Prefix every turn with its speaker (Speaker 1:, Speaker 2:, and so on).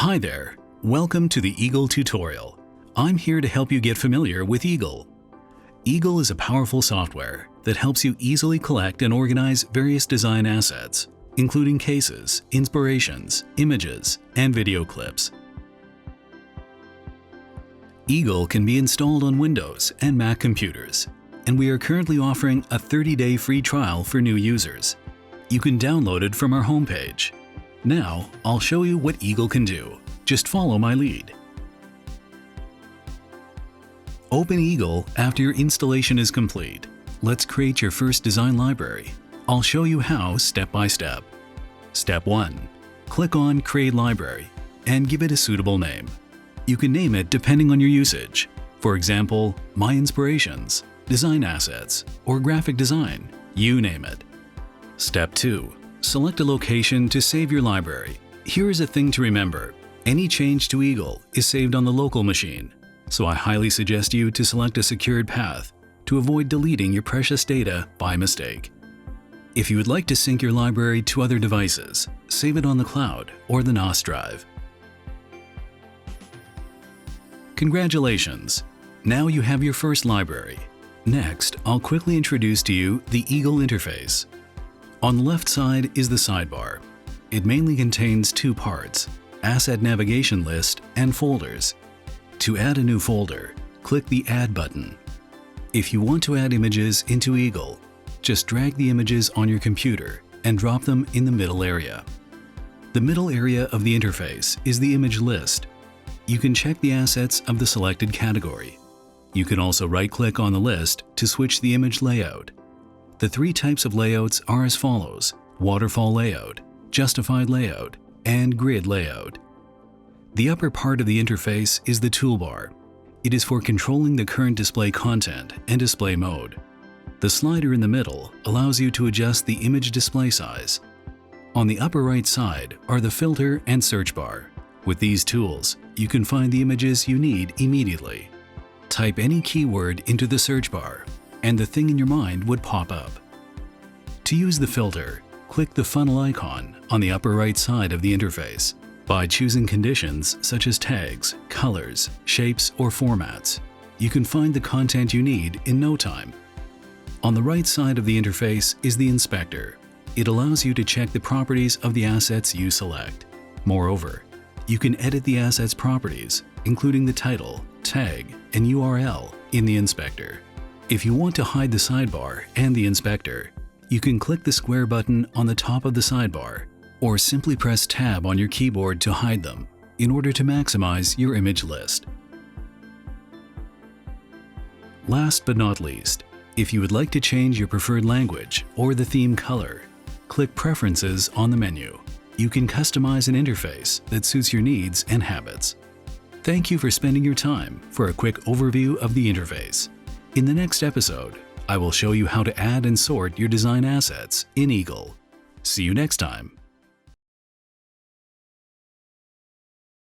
Speaker 1: Hi there, welcome to the Eagle tutorial. I'm here to help you get familiar with Eagle. Eagle is a powerful software that helps you easily collect and organize various design assets, including cases, inspirations, images, and video clips. Eagle can be installed on Windows and Mac computers, and we are currently offering a 30-day free trial for new users. You can download it from our homepage. Now, I'll show you what Eagle can do. Just follow my lead. Open Eagle after your installation is complete. Let's create your first design library. I'll show you how step by step. Step 1. Click on Create Library and give it a suitable name. You can name it depending on your usage. For example, My Inspirations, Design Assets, or Graphic Design. You name it. Step 2. Select a location to save your library. Here is a thing to remember. Any change to Eagle is saved on the local machine, so I highly suggest you to select a secured path to avoid deleting your precious data by mistake. If you would like to sync your library to other devices, save it on the cloud or the NAS drive. Congratulations! Now you have your first library. Next, I'll quickly introduce to you the Eagle interface. On the left side is the sidebar. It mainly contains two parts: Asset Navigation List and Folders. To add a new folder, click the Add button. If you want to add images into Eagle, just drag the images on your computer and drop them in the middle area. The middle area of the interface is the image list. You can check the assets of the selected category. You can also right-click on the list to switch the image layout. The three types of layouts are as follows: waterfall layout, justified layout, and grid layout. The upper part of the interface is the toolbar. It is for controlling the current display content and display mode. The slider in the middle allows you to adjust the image display size. On the upper right side are the filter and search bar. With these tools, you can find the images you need immediately. Type any keyword into the search bar, and the thing in your mind would pop up. To use the filter, click the funnel icon on the upper right side of the interface. By choosing conditions such as tags, colors, shapes, or formats, you can find the content you need in no time. On the right side of the interface is the inspector. It allows you to check the properties of the assets you select. Moreover, you can edit the asset's properties, including the title, tag, and URL in the inspector. If you want to hide the sidebar and the inspector, you can click the square button on the top of the sidebar, or simply press Tab on your keyboard to hide them in order to maximize your image list. Last but not least, if you would like to change your preferred language or the theme color, click Preferences on the menu. You can customize an interface that suits your needs and habits. Thank you for spending your time for a quick overview of the interface. In the next episode, I will show you how to add and sort your design assets in Eagle. See you next time.